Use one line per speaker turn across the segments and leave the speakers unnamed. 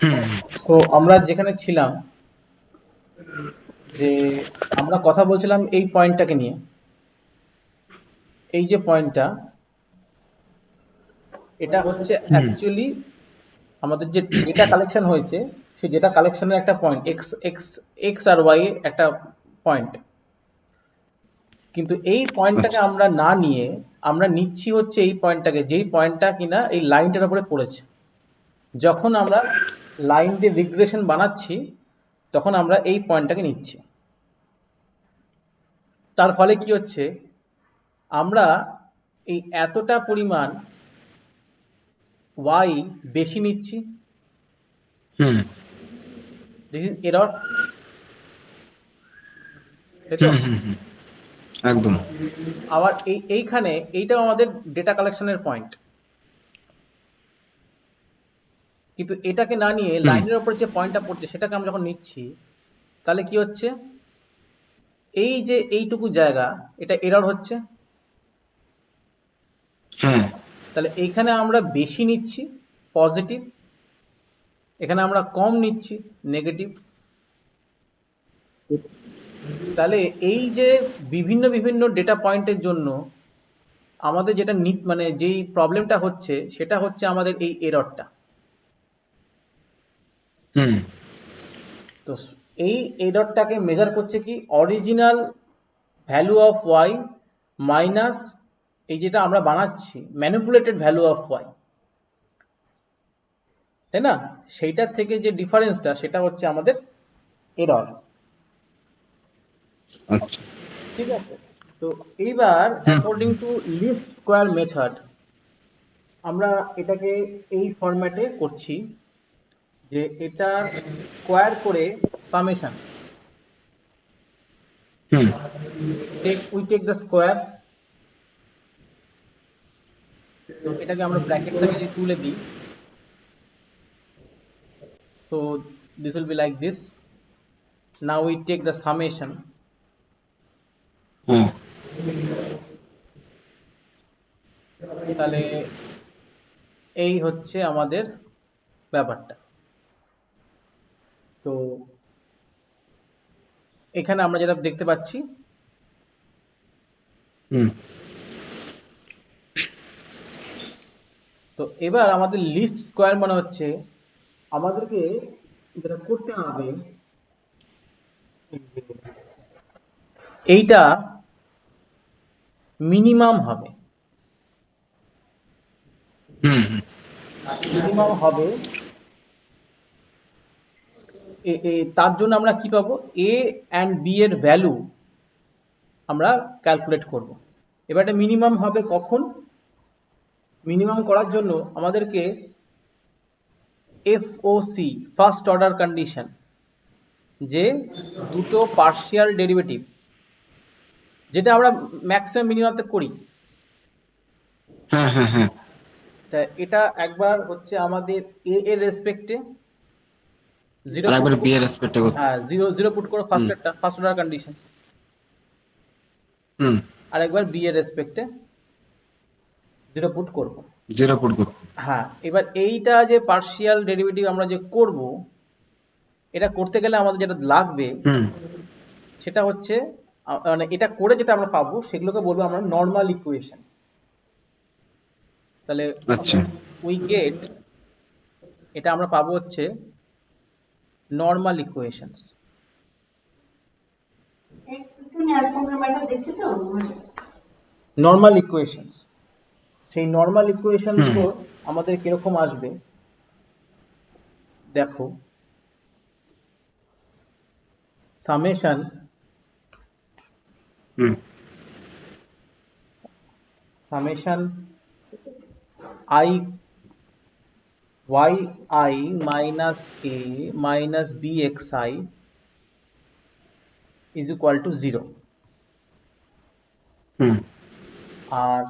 হুম
so আমরা যেখানে ছিলাম, যে আমরা কথা বলছিলাম এই পয়েন্টটাকে নিয়ে। এই যে পয়েন্টটা, এটা হচ্ছে
হুম
অ্যাকচুয়ালি আমাদের যে ডেটা কালেকশন হয়েছে, সেই ডেটা কালেকশনের একটা পয়েন্ট, এক্স এক্স এক্স আর ওয়াই একটা পয়েন্ট। কিন্তু এই পয়েন্টটাকে
আচ্ছা
আমরা না নিয়ে আমরা নিচ্ছি হচ্ছে এই পয়েন্টটাকে, যেই পয়েন্টটা কিনা এই লাইনটার উপরে পড়েছে। যখন আমরা লাইন দিয়ে রিগ্রেশন বানাচ্ছি, তখন আমরা এই পয়েন্টটাকে নিচ্ছি। তার ফলে কি হচ্ছে, আমরা এই এতটা পরিমাণ y বেশি নিচ্ছি।
হুম
দিস ইজ এরর, তাই তো?
হুম একদম
আবার এইখানে এইটাও আমাদের ডেটা কালেকশনের পয়েন্ট, কিন্তু এটাকে না নিয়ে
হুম
লাইনের ওপর যে পয়েন্টটা পড়ছে সেটাকে আমরা যখন নিচ্ছি, তাহলে কি হচ্ছে, এই যে এইটুকু জায়গা, এটা এরর হচ্ছে।
হ্যাঁ
তাহলে এইখানে আমরা বেশি নিচ্ছি, পজিটিভ। এখানে আমরা কম নিচ্ছি, নেগেটিভ। তাহলে এই যে বিভিন্ন বিভিন্ন ডেটা পয়েন্টের জন্য আমাদের যেটা মানে যেই প্রবলেমটা হচ্ছে, সেটা হচ্ছে আমাদের এই এররটা।
হুম
তো এই এররটাকে মেজার করছে কি, original value of Y minus এই যেটা আমরা বানাচ্ছি ম্যানিপুলেটেড ভ্যালু অফ ওয়াই, তাই না? সেইটার থেকে যে ডিফারেন্সটা, সেটা হচ্ছে আমাদের এরর।
আচ্ছা
ঠিক আছে? তো এইবার
hmm
according to least square method, আমরা এটাকে এই ফরম্যাটে করছি, যে এটা স্কোয়ার করে summation,
hmm
we take the square. তো এটাকে আমরা ব্র্যাকেটটাকে যদি তুলে দিই, so this will be like this. Now we take the summation.
হ্যাঁ
তাহলে এই হচ্ছে আমাদের ব্যাপারটা। তো এখানে আমরা যেটা দেখতে পাচ্ছি,
হুম
তো এবার আমাদের লিস্ট স্কোয়ার মানে হচ্ছে, আমাদেরকে যেটা করতে হবে, এইটা মিনিমাম হবে।
হুম হুম
মিনিমাম হবে, তার জন্য আমরা কি পাবো, এ অ্যান্ড বি এর ভ্যালু আমরা ক্যালকুলেট করব। এবার এটা মিনিমাম হবে কখন? মিনিমাম করার জন্য আমাদেরকে এফওসি, ফার্স্ট অর্ডার কন্ডিশন, যে দুটো পার্শিয়াল ডেরিভেটিভ, যেটা আমরা ম্যাক্সিমাম মিনিমামতে করি,
হ্যাঁ হ্যাঁ হ্যাঁ
তা এটা একবার হচ্ছে আমাদের এ এর রেসপেক্টে জিরো
আর
পুট
একবার
করব।
বিয়ের রেসপেক্টে করতে
হ্যাঁ, জিরো জিরো পুট করো
হুম
ফার্স্টেরটা, ফার্স্ট অর্ডার কন্ডিশন।
হুম
আর একবার বি এর রেসপেক্টে জিরো পুট করব।
জিরো ফুট করতে
হ্যাঁ, এবার এইটা যে পার্শিয়াল ডেরিভেটিভ আমরা যে করব, এটা করতে গেলে আমাদের যেটা লাগবে,
হুম
সেটা হচ্ছে মানে এটা করে যেটা আমরা পাবো সেগুলোকে বলবো আমরা নর্মাল ইকুয়েশন। তাহলে
আচ্ছা
উই গেট, এটা আমরা পাবো হচ্ছে নর্মাল ইকুয়েশনস। নর্মাল ইকুয়েশনস, সেই নর্মাল ইকুয়েশনস
হুম
গুলো আমাদের কিরকম আসবে দেখো। Summation
hmm
summation I yi minus a minus bxi is equal to 0,
hmm
আর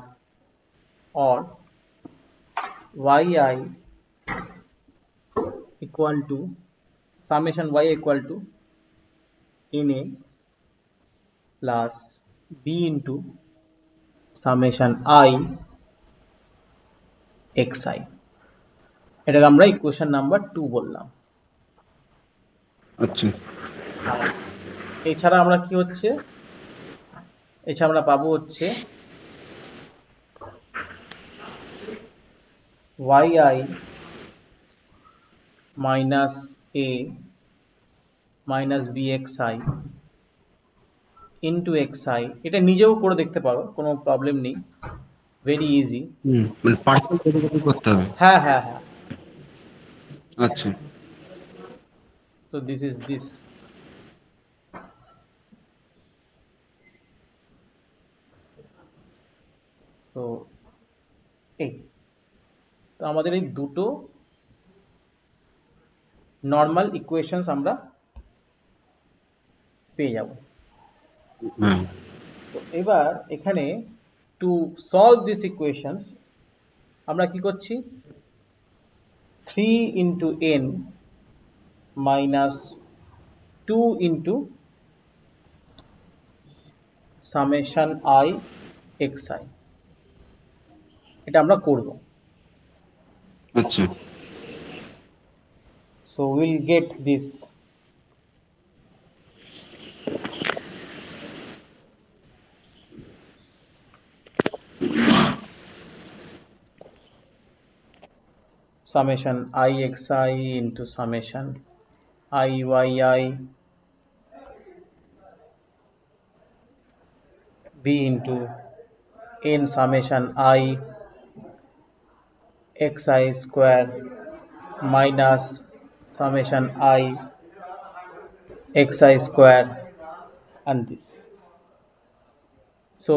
or yi equal to summation y equal to na plus b into summation I xi। এটাকে আমরা equation number 2 বললাম।
আচ্ছা।
আর এছাড়া আমরা কি হচ্ছে, এছাড়া আমরা পাবো হচ্ছে yi minus a minus bxi into xi। এটা নিজেও করে দেখতে পারো, কোনো প্রবলেম নেই, ভেরি ইজি।
মানে পার্সেল কত করতে হবে?
হ্যাঁ হ্যাঁ হ্যাঁ।
আচ্ছা।
তো দিস ইজ দিস। তো এই, তো আমাদের এই দুটো নর্মাল ইকুয়েশনস আমরা পেয়ে যাব।
হ্যাঁ।
তো এবার এখানে টু সলভ দিস ইকুয়েশনস আমরা কি করছি, 3 into n minus 2 into summation i xi, এটা আমরা করব।
আচ্ছা।
So will get this summation I xi into summation I yi b into n summation I xi square minus summation I xi square and this. So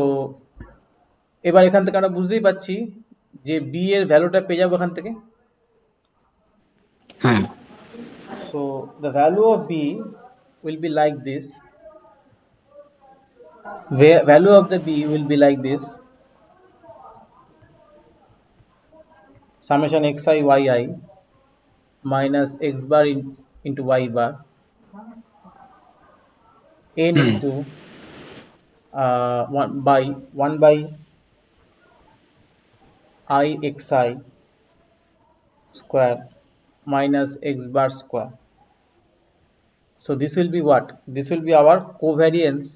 এবার এখান থেকে আমরা বুঝতেই পারছি যে b এর ভ্যালুটা পেয়ে যাবো এখান থেকে।
হ্যাঁ।
So the value of b will be like this, value of the b will be like this, summation xi yi minus x bar into y bar n
hmm
into 1 by I xi square minus x bar square. So this will be what? This will be our covariance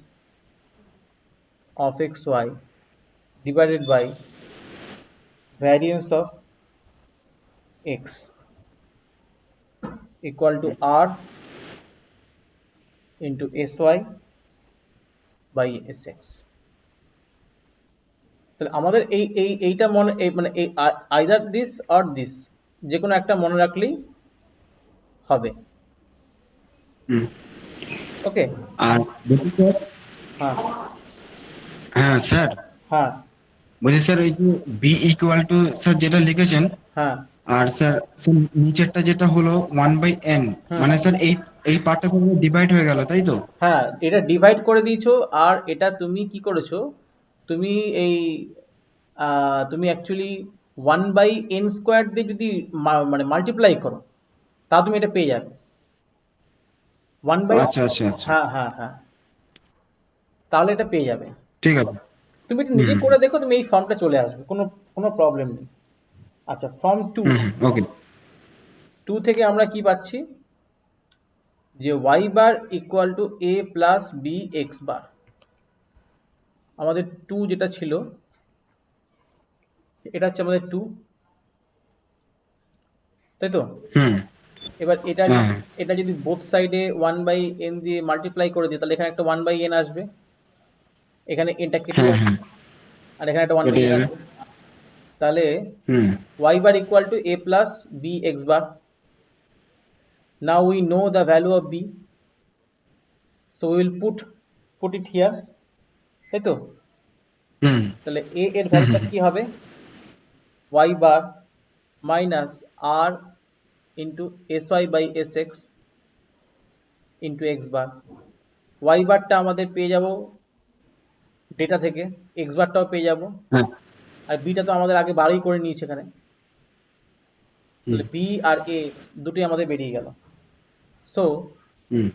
of xy divided by variance of x equal to r into sy by sx. তাহলে আমাদের এইটা মনে মানে এই either this or this, যে কোনো একটা মনে রাখলেই হবে।
হুম।
ওকে।
আর বলছি স্যার,
হ্যাঁ
হ্যাঁ স্যার,
হ্যাঁ
বলছি স্যার ওই যে বি ইকুয়াল টু স্যার যেটা লিখেছেন,
হ্যাঁ
আর স্যার স্যার নিচেরটা যেটা হলো 1/n,
হুম
মানে স্যার এই এই পার্টটা স্যার ডিভাইড হয়ে গেল তাই তো?
হ্যাঁ, এটা ডিভাইড করে দিয়েছো। আর এটা তুমি কি করেছো, তুমি এই তুমি অ্যাকচুয়ালি 1/n² দিয়ে যদি মানে মাল্টিপ্লাই করো, তা তুমি এটা পেয়ে যাবে 1 বাই।
আচ্ছা আচ্ছা আচ্ছা,
হ্যাঁ হ্যাঁ হ্যাঁ, তাহলে এটা পেয়ে যাবে।
ঠিক আছে।
তুমি এটা নিজে
হুম
করে দেখো, তুমি এই ফর্মটা চলে আসবে, কোনো কোনো প্রবলেম নেই। আচ্ছা, ফর্ম টু,
হুম হুম, ওকে।
2 থেকে আমরা কি পাচ্ছি, যে y bar equal to a plus B X bar. আমাদের 2 যেটা ছিল, এটা হচ্ছে আমাদের 2, তাই তো?
হুম।
এবার এটা
হ্যাঁ
এটা যদি বোথ সাইডে 1/n দিয়ে মাল্টিপ্লাই করে দিই, তাহলে এখানে একটা 1/n আসবে, এখানে এটা কেটে
হ্যাঁ
যাবে,
হ্যাঁ,
আর এখানে একটা
কেটে
1/n
যাবে।
আসবে। তাহলে
হুম
y bar equal to a plus b x bar. Now we know the value of b, so we will put it here, তাই তো?
হুম
তাহলে a এর
হুম
ভ্যালুটা
হুম,
কি হবে, y bar minus r into sy by sx into x bar। y বারটা আমাদের পেয়ে যাব ডেটা থেকে, x বারটাও পেয়ে যাব,
হ্যাঁ।
আর বিটা তো আমাদের আগে বারই করে নিয়েছে এখানে।
হুম
তাহলে বি আর এ দুটোই আমাদের বেরিয়ে গেল। সো
হুম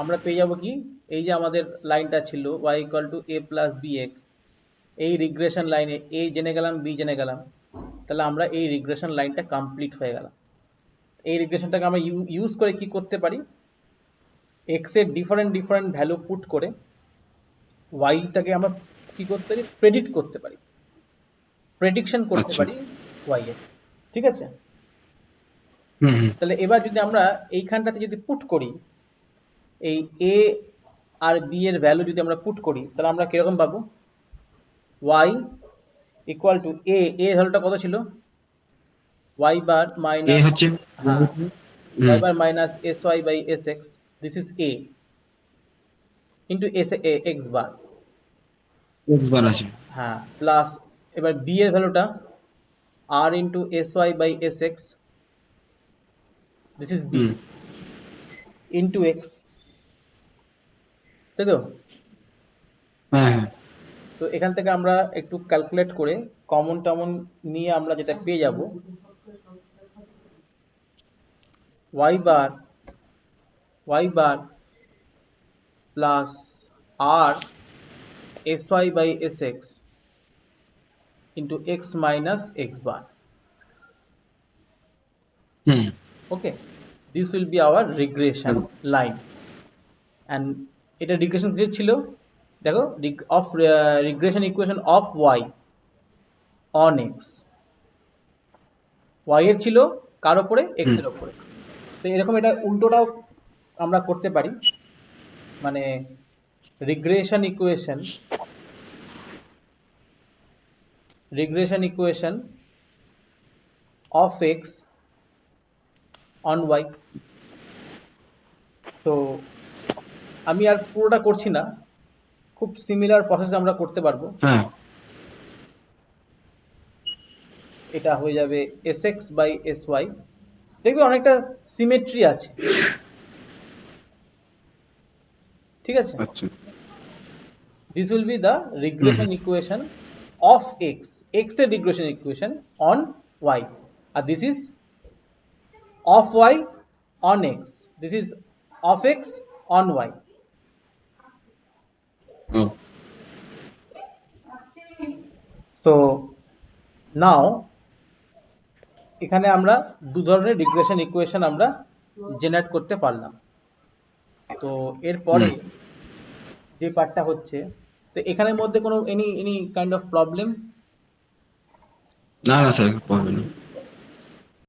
আমরা পেয়ে যাব কি, এই যে আমাদের লাইনটা ছিল y equal to a plus bx, এই রিগ্রেশন লাইনে a জেনে গেলাম, b জেনে গেলাম, তাহলে আমরা এই রিগ্রেশন লাইনটা কমপ্লিট হয়ে গেল। এই রিগ্রেশনটাকে আমরা ইউজ করে কি করতে পারি, এক্স এর ডিফারেন্ট ডিফারেন্ট ভ্যালু পুট করে ওয়াইটাকে আমরা কি করতে পারি, প্রেডিক্ট করতে পারি, প্রেডিকশন করতে
আচ্ছা।
পারি ওয়াই এর। ঠিক আছে?
হুম হুম।
তাহলে এবার যদি আমরা এইখানটাতে যদি পুট করি এই এ আর বি এর ভ্যালু যদি আমরা পুট করি, তাহলে আমরা কিরকম পাবো? ওয়াই ইকুয়াল টু এ, এ ভ্যালুটা কত ছিল? ওয়াই বার
এ
মাইনাস,
হচ্ছে
হ্যাঁ,
হুম
y bar minus sy by sx, this is a into s a x bar,
X bar আছে।
হ্যাঁ, প্লাস এবার b এর ভ্যালুটা r into sy by sx, this is b
hmm.
into x, তাই তো?
হ্যাঁ হ্যাঁ।
তো এখান থেকে আমরা একটু ক্যালকুলেট করে কমন টমন নিয়ে আমরা যেটা পেয়ে যাব, y bar plus r sy by sx into x minus x bar.
Hmm.
Okay, this will be our regression line, and এটা রিগ্রেশন কি ছিল? দেখো, of regression equation of y on x, y এর ছিল কার উপরে? x
হুম।
এর উপরে। তো এরকম এটা উল্টোটাও আমরা করতে পারি, মানে regression equation, of x on y। তো আমি আর পুরোটা করছি না, খুব সিমিলার প্রসেস আমরা করতে পারবো।
হ্যাঁ।
এটা হয়ে যাবে sx বাই sy, দেখবে অনেকটা সিমেট্রি আছে। ঠিক আছে?
আচ্ছা।
This will be the
hmm
regression
hmm.
equation of x এর regression equation on y, R this is of y on x, this is of x on y.
O.
So now এখানে আমরা দু ধরনের regression equation আমরা generate করতে পারলাম। তো এরপরে
হুম।
যে পার্টটা হচ্ছে, তো এখানের মধ্যে কোনো এনি কাইন্ড অফ প্রবলেম?
না না স্যার, পারবে না।